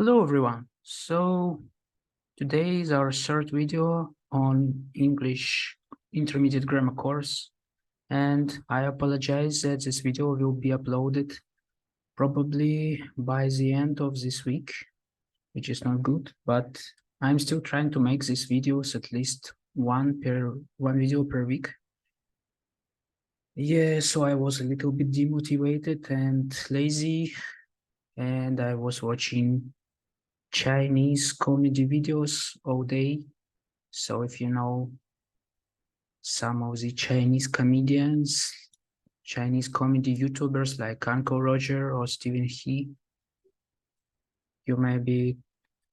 Hello everyone. So today is our third video on English intermediate grammar course, and I apologize that this video will be uploaded probably by the end of this week, which is not good, but I'm still trying to make these videos at least one video per week. Yeah, so I was a little bit demotivated and lazy, and I was watching Chinese comedy videos all day. So if you know some of the Chinese comedians, Chinese comedy YouTubers like Uncle Roger or Stephen He, you maybe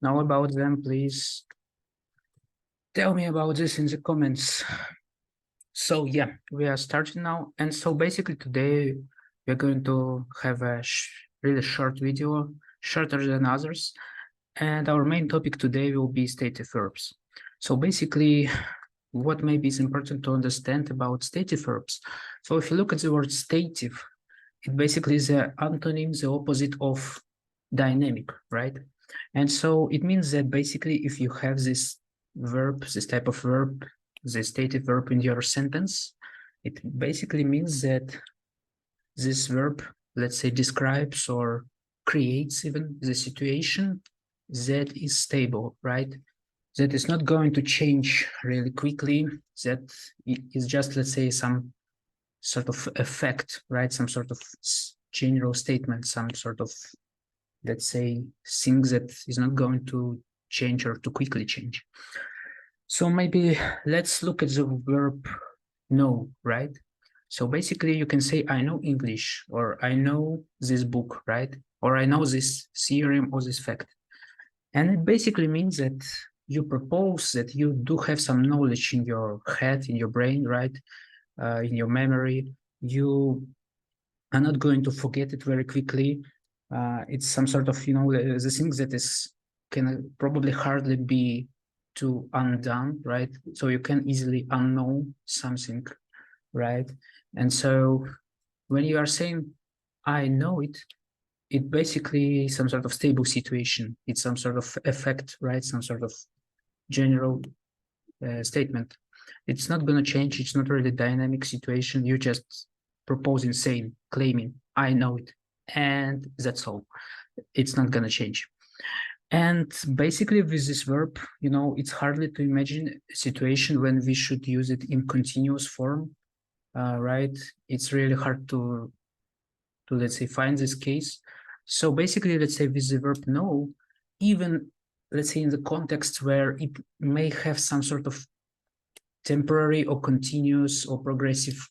know about them, please tell me about this in the comments. So yeah, we are starting now. And so basically today we're going to have a really short video, shorter than others. And our main topic today will be stative verbs. So basically, what maybe is important to understand about stative verbs. So if you look at the word stative, it basically is the antonym, the opposite of dynamic, right? And so it means that basically if you have this verb, this type of verb, the stative verb in your sentence, it basically means that this verb, let's say, describes or creates even the situation that is stable, right? That is not going to change really quickly, that is just, let's say, some sort of effect, right? Some sort of general statement, some sort of, let's say, thing that is not going to change or to quickly change. So maybe let's look at the verb know, right? So basically you can say, I know English, or I know this book, right? Or I know this theorem or this fact. And it basically means that you propose that you do have some knowledge in your head, in your brain, right? In your memory. You are not going to forget it very quickly. It's some sort of, the things that can probably hardly be to undone, right? So you can easily unknow something, right? And so when you are saying, I know it, it basically some sort of stable situation. It's some sort of effect, right? Some sort of general statement. It's not going to change. It's not really dynamic situation. You just proposing, saying, claiming, I know it. And that's all. It's not going to change. And basically with this verb, it's hardly to imagine a situation when we should use it in continuous form, right? It's really hard to let's say, find this case. So basically, let's say with the verb know, even, let's say, in the context where it may have some sort of temporary or continuous or progressive,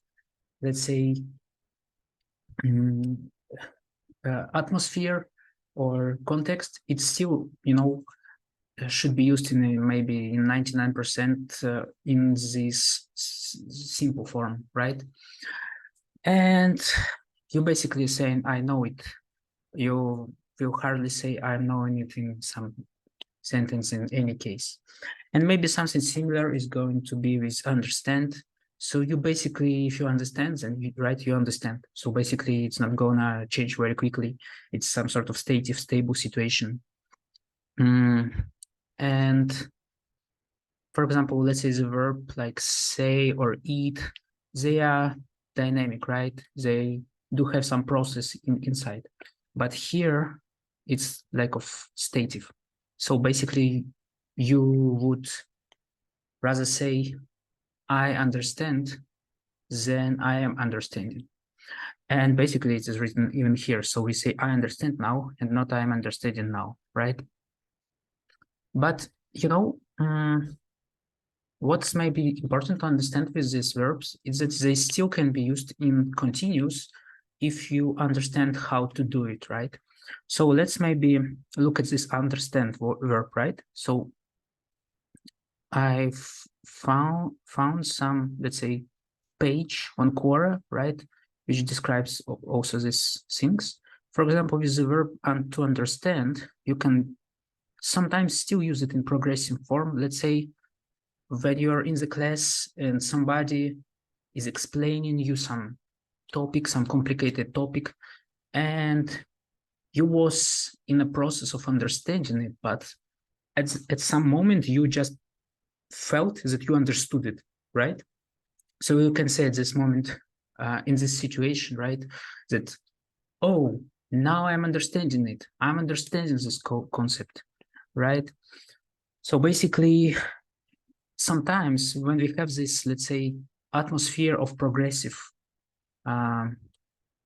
let's say, atmosphere or context, it's still, should be used in maybe in 99% in this simple form, right? And you basically saying, I know it. You will hardly say, I know anything in some sentence in any case. And maybe something similar is going to be with understand. So you basically, if you understand, then you understand. So basically, it's not gonna change very quickly. It's some sort of stable situation. And for example, let's say the verb like say or eat, they are dynamic, right? They do have some process inside. But here, it's like of stative. So basically, you would rather say, I understand, than I am understanding. And basically, it is written even here. So we say, I understand now, and not I am understanding now, right? But, what's maybe important to understand with these verbs is that they still can be used in continuous if you understand how to do it, right? So let's maybe look at this understand verb, right? So I've found some, let's say, page on Quora, right, which describes also these things. For example, with the verb to understand, you can sometimes still use it in progressive form. Let's say when you're in the class and somebody is explaining you some topic, some complicated topic, and you was in a process of understanding it, but at some moment you just felt that you understood it, right? So you can say at this moment, in this situation, right, that, oh, now I'm understanding it. I'm understanding this concept, right? So basically, sometimes when we have this, let's say, atmosphere of progressive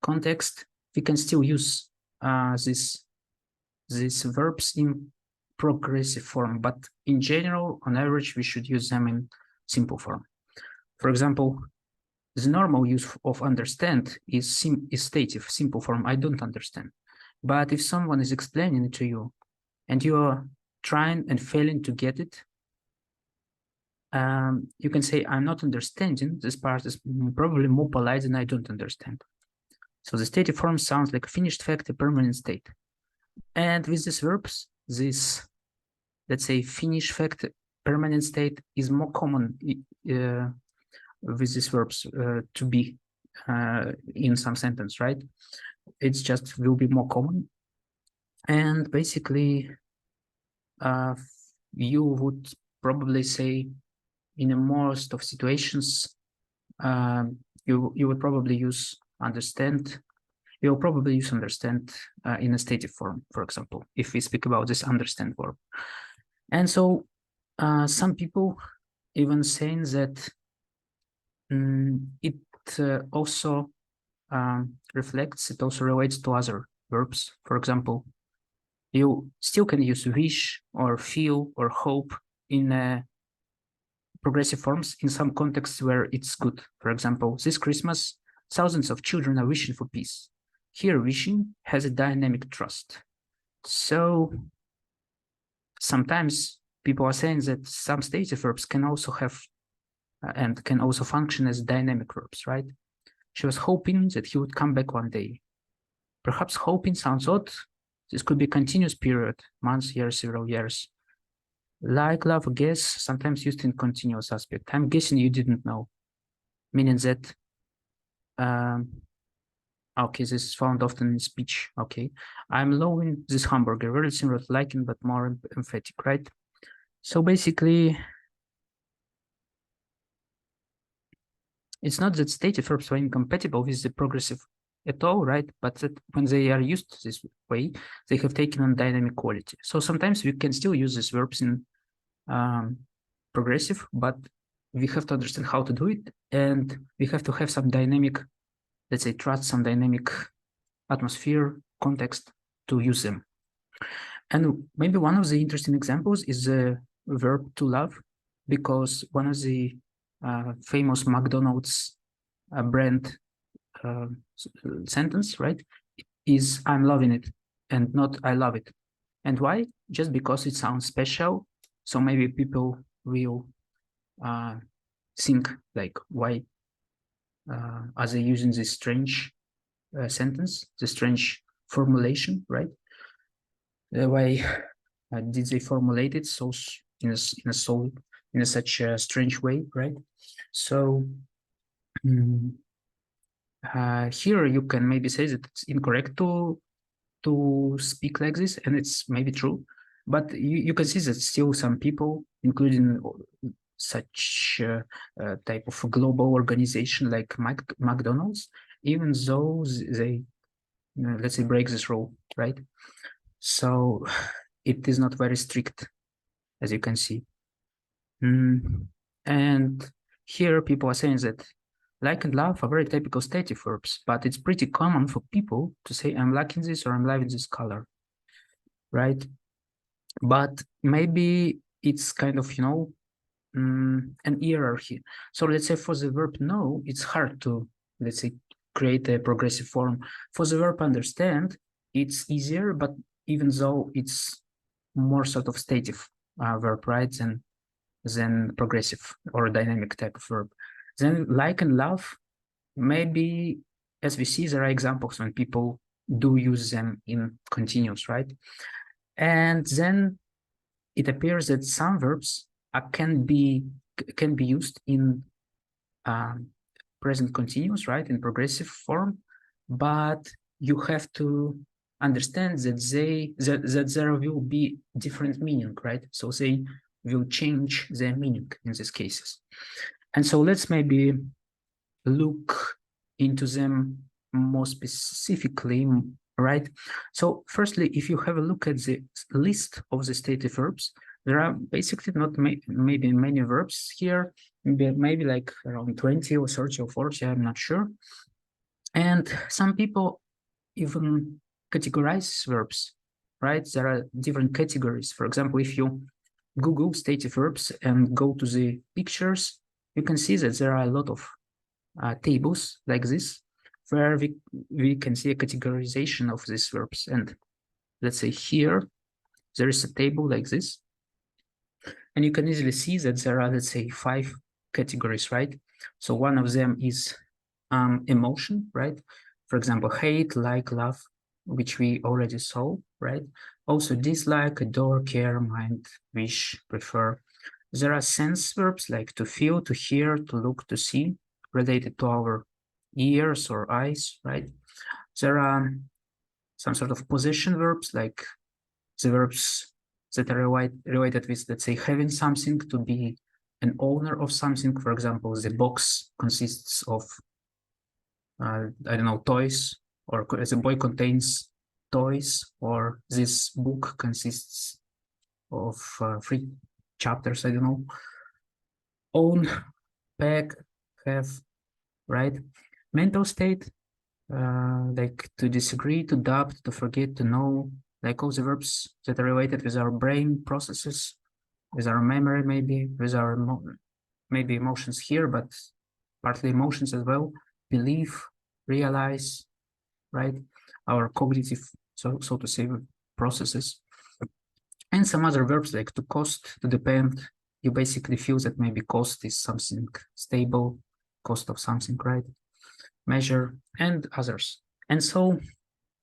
context, we can still use these verbs in progressive form, but in general, on average, we should use them in simple form. For example, the normal use of understand is stative, simple form, I don't understand. But if someone is explaining it to you and you're trying and failing to get it, you can say, I'm not understanding. This part is probably more polite than I don't understand. So the stative form sounds like a finished fact, a permanent state. And with these verbs, this, let's say, finished fact, permanent state is more common with these verbs to be in some sentence, right? It's just will be more common. And basically, you would probably say in most of situations, you would probably use understand. You'll probably use understand in a stative form, for example, if we speak about this understand verb. And so some people even saying that it also reflects, it also relates to other verbs. For example, you still can use wish or feel or hope in progressive forms in some contexts where it's good. For example, this Christmas, thousands of children are wishing for peace. Here, wishing has a dynamic trust. So sometimes people are saying that some stative verbs can also have and can also function as dynamic verbs, right? She was hoping that he would come back one day. Perhaps hoping sounds odd. This could be a continuous period, months, years, several years. Like, love, guess, sometimes used in continuous aspect. I'm guessing you didn't know, meaning that, okay, this is found often in speech, okay. I'm loving this hamburger, very similar to liking, but more emphatic, right? So basically, it's not that stative verbs are incompatible with the progressive at all, right? But that when they are used this way, they have taken on dynamic quality. So sometimes we can still use these verbs in progressive, but we have to understand how to do it, and we have to have some dynamic, let's say, trust, some dynamic atmosphere, context to use them. And maybe one of the interesting examples is the verb to love, because one of the famous McDonald's brand sentence, right, is I'm loving it and not I love it. And why? Just because it sounds special. So maybe people will think like, why are they using this strange sentence, the strange formulation, right? Why did they formulate it so in such a strange way, right? So here you can maybe say that it's incorrect to speak like this, and it's maybe true, but you can see that still some people, including such type of global organization like McDonald's, even though they, let's say, break this rule, right? So it is not very strict, as you can see. And here people are saying that like and love are very typical stative verbs, but it's pretty common for people to say, I'm liking this or I'm loving this color, right? But maybe it's kind of, an hierarchy. So let's say for the verb know, it's hard to, let's say, create a progressive form. For the verb understand, it's easier, but even though it's more sort of stative verb, right, than progressive or dynamic type of verb. Then like and love, maybe, as we see, there are examples when people do use them in continuous, right? And then it appears that some verbs can be used in present continuous, right, in progressive form, but you have to understand that there will be different meaning, right? So they will change their meaning in these cases. And so let's maybe look into them more specifically, right? So firstly, if you have a look at the list of the stative verbs, there are basically not maybe many verbs here, maybe like around 20 or 30 or 40, I'm not sure. And some people even categorize verbs, right? There are different categories. For example, if you Google stative verbs and go to the pictures, you can see that there are a lot of tables like this, where we can see a categorization of these verbs. And let's say here, there is a table like this. And you can easily see that there are, let's say, 5 categories, right? So one of them is emotion, right? For example, hate, like, love, which we already saw, right? Also dislike, adore, care, mind, wish, prefer. There are sense verbs like to feel, to hear, to look, to see, related to our ears or eyes, right? There are some sort of possession verbs like the verbs that are related with, let's say, having something, to be an owner of something. For example, the box consists of I don't know, toys, or the boy contains toys, or this book consists of 3 chapters, I don't know. Own, pack, have, right? Mental state, like to disagree, to doubt, to forget, to know, like all the verbs that are related with our brain processes, with our memory, maybe, with our maybe emotions here, but partly emotions as well. Believe, realize, right? Our cognitive, so to say, processes. And some other verbs like to cost, to depend. You basically feel that maybe cost is something stable, cost of something, right? Measure, and others. And so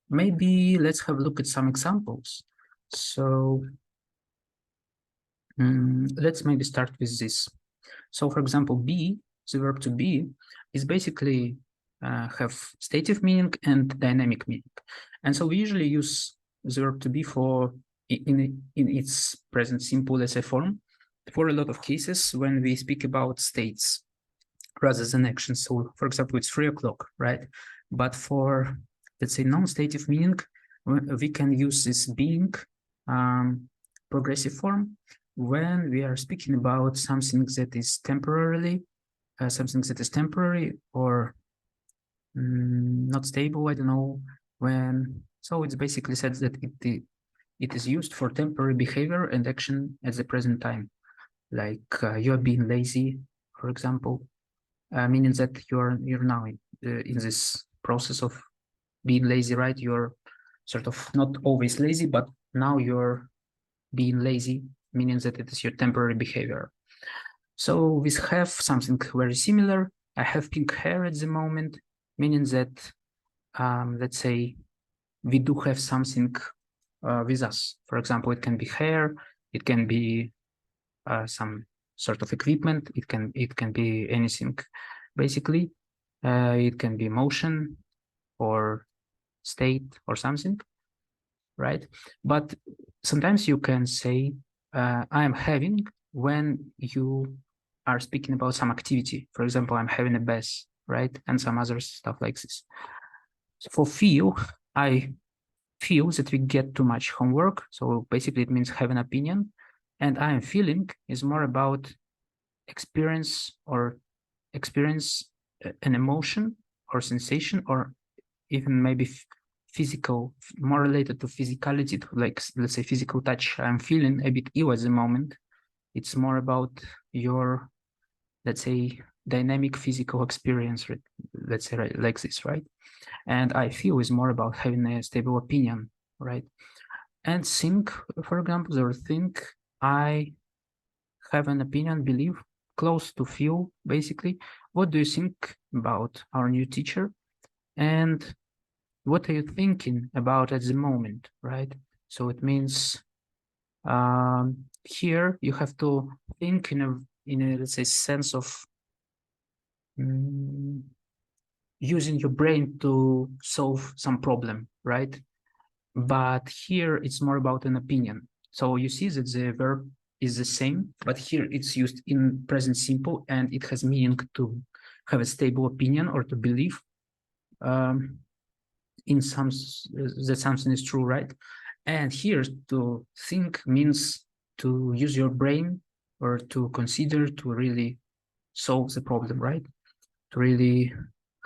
maybe let's have a look at some examples. So let's maybe start with this. So for example, be, the verb to be, is basically have stative meaning and dynamic meaning. And so we usually use the verb to be for in its present simple, let's say, form for a lot of cases when we speak about states rather than actions. So for example, it's 3 o'clock, right? But for, let's say, non-stative meaning, we can use this being progressive form when we are speaking about something that is temporarily, or not stable, I don't know, when, so it's basically said that it is used for temporary behavior and action at the present time. Like you are being lazy, for example, meaning that you're now in this process of being lazy, right? You're sort of not always lazy, but now you're being lazy, meaning that it is your temporary behavior. So we have something very similar. I have pink hair at the moment, meaning that, let's say, we do have something with us. For example, it can be hair, it can be some sort of equipment, it can be anything, basically. It can be motion or state or something, right? But sometimes you can say, I am having, when you are speaking about some activity. For example, I'm having a bath, right? And some other stuff like this. So for feel, I feel that we get too much homework. So basically it means have an opinion. And I am feeling is more about experience an emotion or sensation, or even maybe physical, more related to physicality, to, like, let's say, physical touch. I'm feeling a bit ill at the moment. It's more about your, let's say, dynamic physical experience, let's say, right, like this, right? And I feel is more about having a stable opinion, right? And think, for example, or think, I have an opinion, believe, close to feel, basically. What do you think about our new teacher? And what are you thinking about at the moment, right? So it means here you have to think in a let's say sense of using your brain to solve some problem, right? but here it's more about an opinion. So you see that the verb is the same, but here it's used in present simple and it has meaning to have a stable opinion or to believe in some that something is true, right? And here to think means to use your brain or to consider, to really solve the problem, right? To really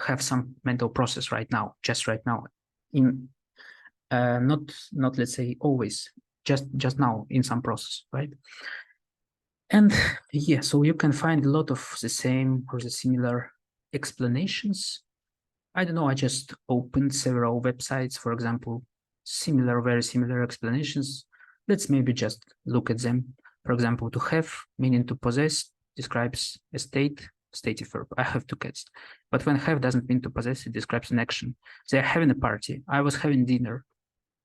have some mental process right now, just right now, in not let's say always, just now in some process, right? And yeah, so you can find a lot of the same or the similar explanations. I don't know, I just opened several websites, for example, very similar explanations. Let's maybe just look at them. For example, to have, meaning to possess, describes a state, stative verb. I have two cats. But when have doesn't mean to possess, it describes an action. They're having a party. I was having dinner.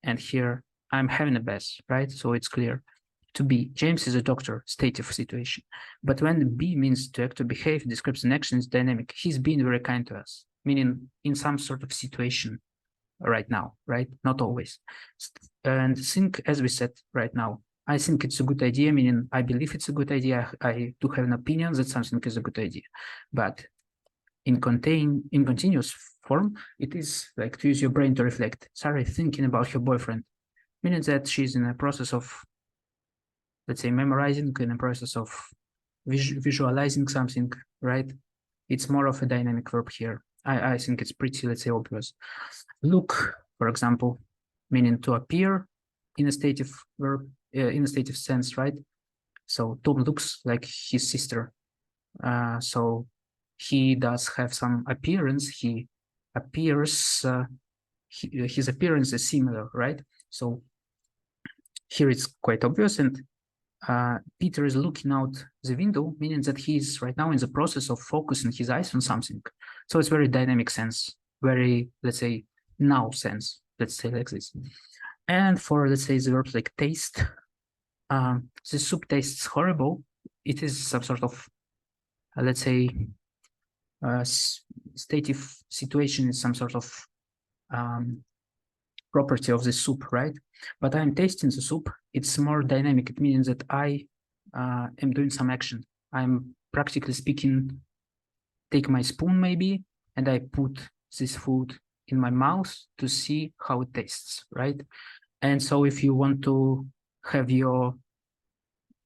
And here I'm having a bath, right? So it's clear. To be, James is a doctor, stative situation. But when be means to act or behave, describes an action, is dynamic. He's being very kind to us, meaning in some sort of situation right now, right? Not always. And think, as we said right now, I think it's a good idea, meaning I believe it's a good idea. I do have an opinion that something is a good idea. But in continuous form, it is like to use your brain to reflect. Sorry, thinking about her boyfriend, meaning that she's in a process of, let's say, memorizing, in a process of visualizing something, right? It's more of a dynamic verb here. I think it's pretty, let's say, obvious. Look, for example, meaning to appear in a stative verb, in a stative sense, right? So Tom looks like his sister. So he does have some appearance. He appears, his appearance is similar, right? So here it's quite obvious. And Peter is looking out the window, meaning that he is right now in the process of focusing his eyes on something. So it's very dynamic sense, very, let's say, now sense, let's say like this. And for, let's say, the verbs like taste, the soup tastes horrible. It is some sort of, let's say, stative situation is some sort of property of the soup, right? But I'm tasting the soup. It's more dynamic. It means that I am doing some action. I'm practically speaking, take my spoon maybe, and I put this food in my mouth to see how it tastes, right? And so if you want to have your,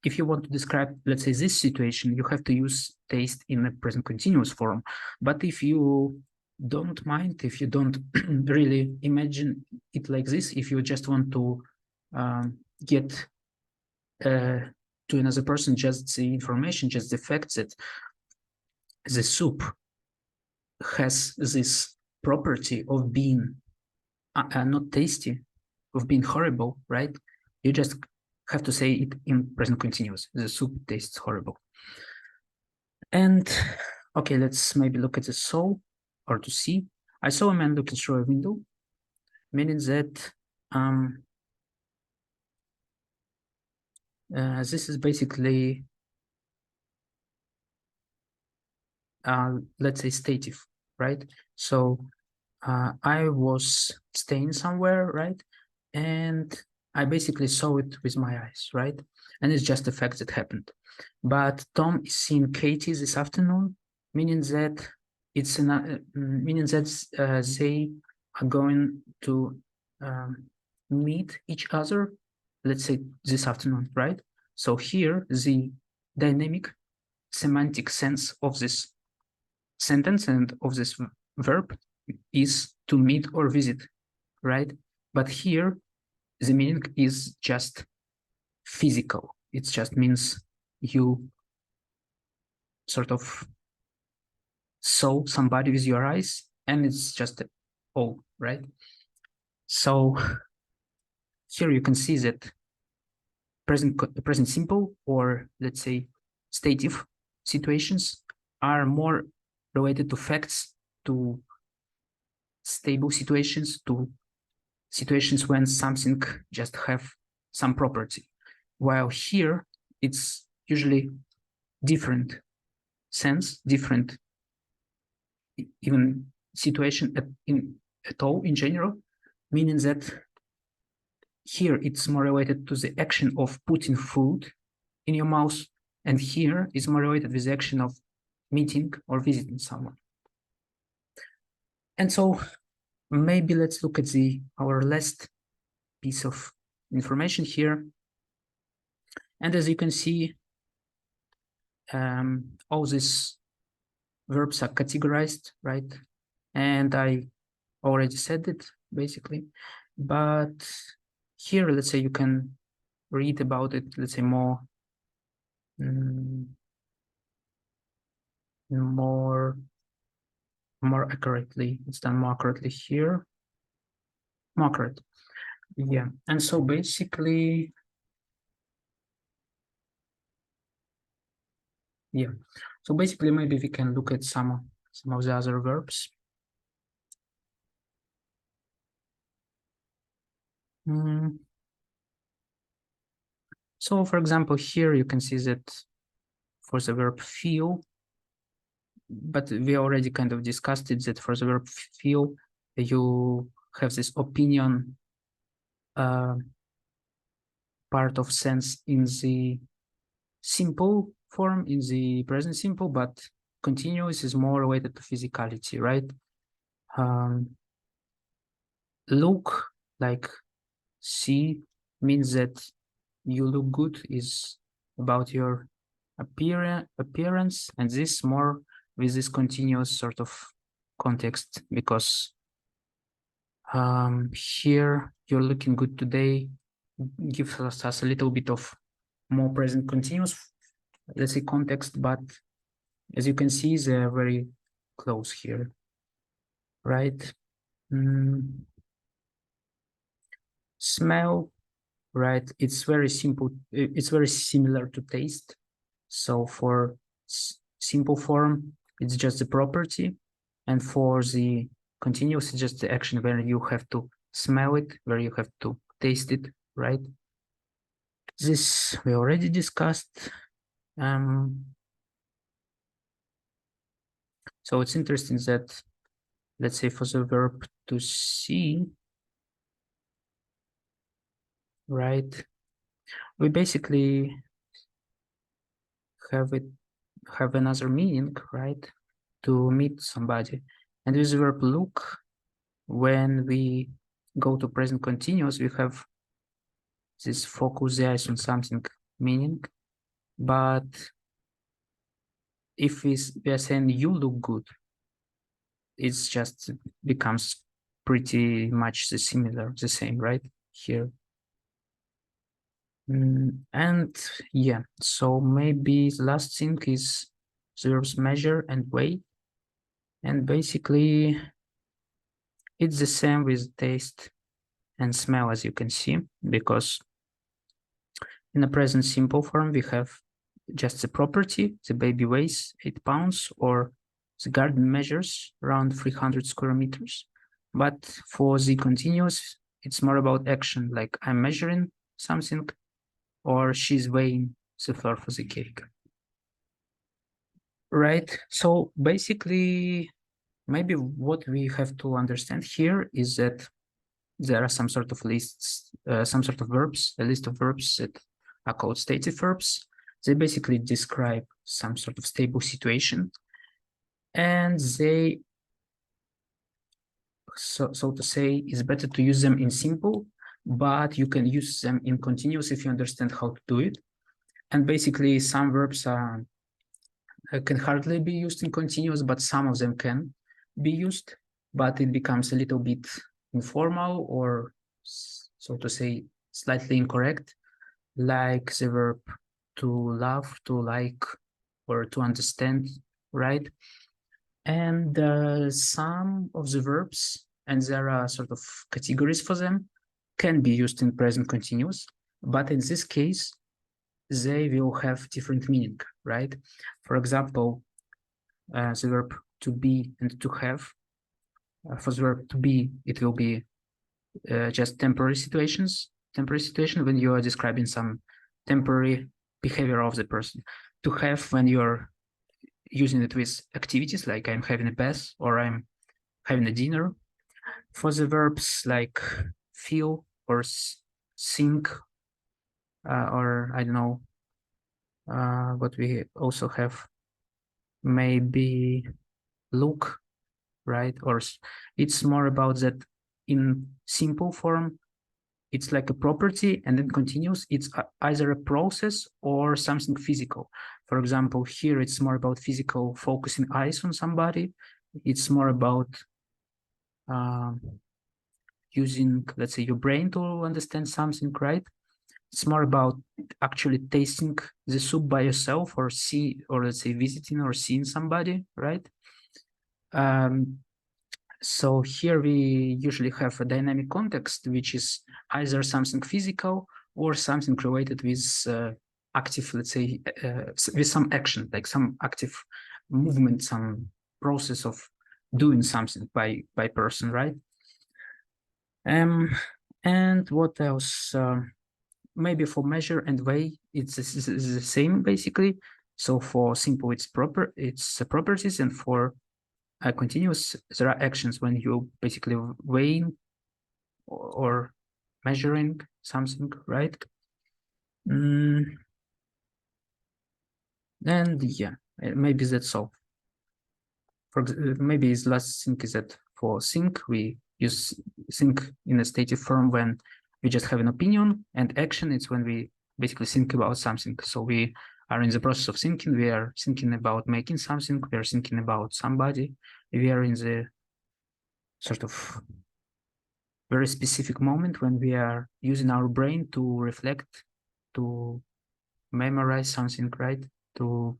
if you want to describe, let's say, this situation, you have to use taste in a present continuous form. But if you don't mind, if you don't really imagine it like this, if you just want to get to another person just the information, just the fact that the soup has this property of being not tasty, of being horrible, right? You just have to say it in present continuous. The soup tastes horrible. And okay, let's maybe look at the saw or to see. I saw a man looking through a window, meaning that this is basically, let's say, stative, right? So I was staying somewhere, right? And I basically saw it with my eyes, right? And it's just a fact that happened. But Tom is seeing Katie this afternoon, meaning that it's meaning that they are going to meet each other, let's say this afternoon, right? So here the dynamic semantic sense of this sentence and of this verb is to meet or visit, right? But here the meaning is just physical. It just means you sort of saw somebody with your eyes, and it's just all, right? So here you can see that present simple, or let's say stative situations, are more related to facts, to stable situations, to situations when something just have some property. While here it's usually different sense, different even situation at all in general, meaning that here it's more related to the action of putting food in your mouth, and here is more related with the action of meeting or visiting someone. And so maybe let's look at our last piece of information here. And as you can see, all these verbs are categorized, right? And I already said it basically, but here, let's say you can read about it, let's say more accurately. It's done more accurately here. More accurate. Yeah. And so basically, yeah. So basically, maybe we can look at some of the other verbs. So for example, here you can see that for the verb feel, but we already kind of discussed it, that for the verb feel, you have this opinion part of sense in the simple form, in the present simple, but continuous is more related to physicality, right? Look, like see, means that you look good, is about your appearance, and this more with this continuous sort of context, because here you're looking good today gives us a little bit of more present continuous, let's say, context, but as you can see, they're very close here, right? Smell, right? It's very simple. It's very similar to taste. So for simple form, it's just the property. And for the continuous, it's just the action where you have to smell it, where you have to taste it, right? This we already discussed. So it's interesting that, let's say, for the verb to see, right, we basically have another meaning, right, to meet somebody. And with the verb look, when we go to present continuous, we have this focus the eyes on something meaning. But if we are saying you look good, it's just becomes pretty much the same, right, here. And yeah, so maybe the last thing is the verbs measure and weigh. And basically, it's the same with taste and smell, as you can see, because in the present simple form, we have just the property, the baby weighs 8 pounds, or the garden measures around 300 square meters. But for the continuous, it's more about action, like I'm measuring something, or she's weighing the flour for the cake. Right, so basically, maybe what we have to understand here is that there are some sort of lists, some sort of verbs, a list of verbs that are called stative verbs. They basically describe some sort of stable situation, and they, so to say, it's better to use them in simple, but you can use them in continuous if you understand how to do it. And basically, some verbs can hardly be used in continuous, but some of them can be used, but it becomes a little bit informal, or so to say, slightly incorrect, like the verb to love, to like, or to understand, right? And some of the verbs, and there are sort of categories for them, can be used in present continuous, but in this case, they will have different meaning, right? For example, the verb to be and to have. For the verb to be, it will be just temporary situation when you are describing some temporary behavior of the person. To have, when you're using it with activities, like I'm having a bath or I'm having a dinner. For the verbs like feel or think, or I don't know, what we also have, maybe look, right? Or it's more about that in simple form. It's like a property, and then continuous. It's either a process or something physical. For example, here it's more about physical focusing eyes on somebody. It's more about using, let's say, your brain to understand something, right? It's more about actually tasting the soup by yourself, or let's say visiting or seeing somebody, right? So here we usually have a dynamic context, which is either something physical or something related with active, let's say, with some action, like some active movement, some process of doing something by person, right? And what else? Maybe for measure and weigh, it's the same basically. So for simple, it's properties, and for continuous, there are actions when you basically weighing or measuring something, right? And yeah, maybe that's all. Maybe his last thing is that for think, we use think in a stative form when we just have an opinion, and action it's when we basically think about something. So we are in the process of thinking, we are thinking about making something, we are thinking about somebody, we are in the sort of very specific moment when we are using our brain to reflect, to memorize something, right? To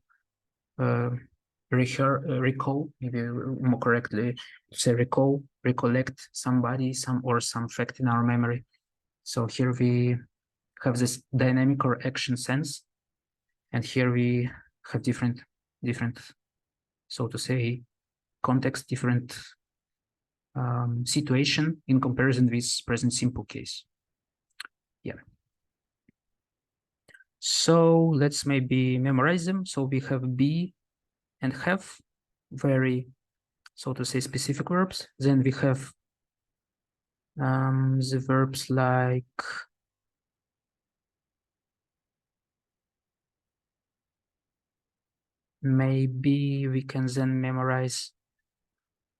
recall, maybe more correctly, say recollect somebody, some fact in our memory. So here we have this dynamic or action sense, and here we have different, so to say, context, different situation in comparison with present simple case. Yeah. So let's maybe memorize them. So we have be and have, very, so to say, specific verbs. Then we have the verbs like maybe we can then memorize,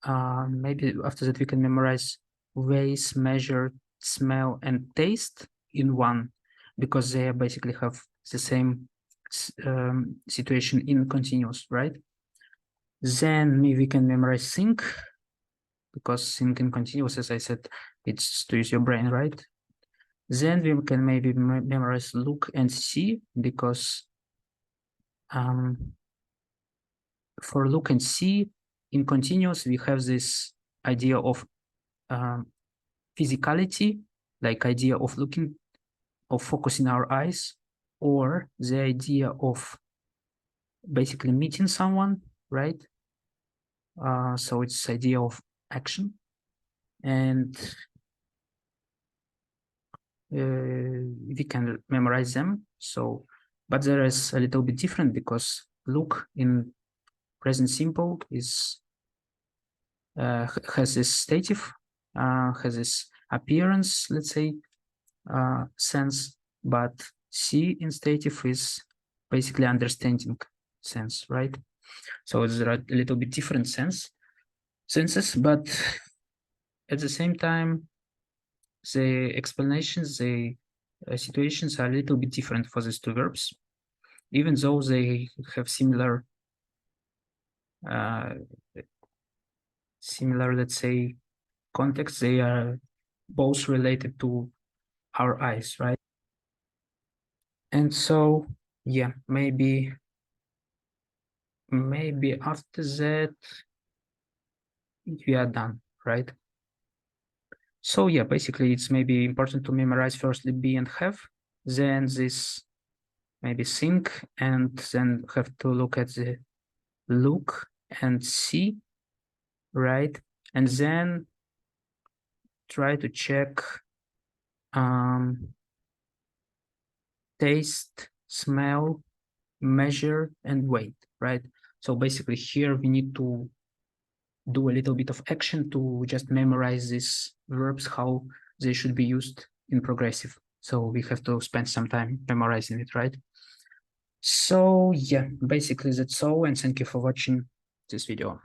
maybe after that we can memorize ways, measure, smell, and taste in one, because they basically have the same situation in continuous, right? Then maybe we can memorize think, because think in continuous, as I said, it's to use your brain, right? Then we can maybe memorize look and see, because for look and see in continuous, we have this idea of physicality, like idea of looking, of focusing our eyes, or the idea of basically meeting someone, right? So it's idea of action, and we can memorize them. So, but there is a little bit different, because look in present simple is has this stative, has this appearance, let's say, sense, but see in stative is basically understanding sense, right? So there are a little bit different senses, but at the same time, the explanations, the situations are a little bit different for these two verbs, even though they have similar, let's say, context. They are both related to our eyes, right? And so, yeah, maybe after that we are done, right? So yeah, basically it's maybe important to memorize firstly be and have, then this maybe think, and then have to look at the look and see, right? And then try to check taste, smell, measure, and weight, right? So basically here we need to do a little bit of action to just memorize these verbs, how they should be used in progressive. So we have to spend some time memorizing it, right? So yeah, basically that's all, and thank you for watching this video.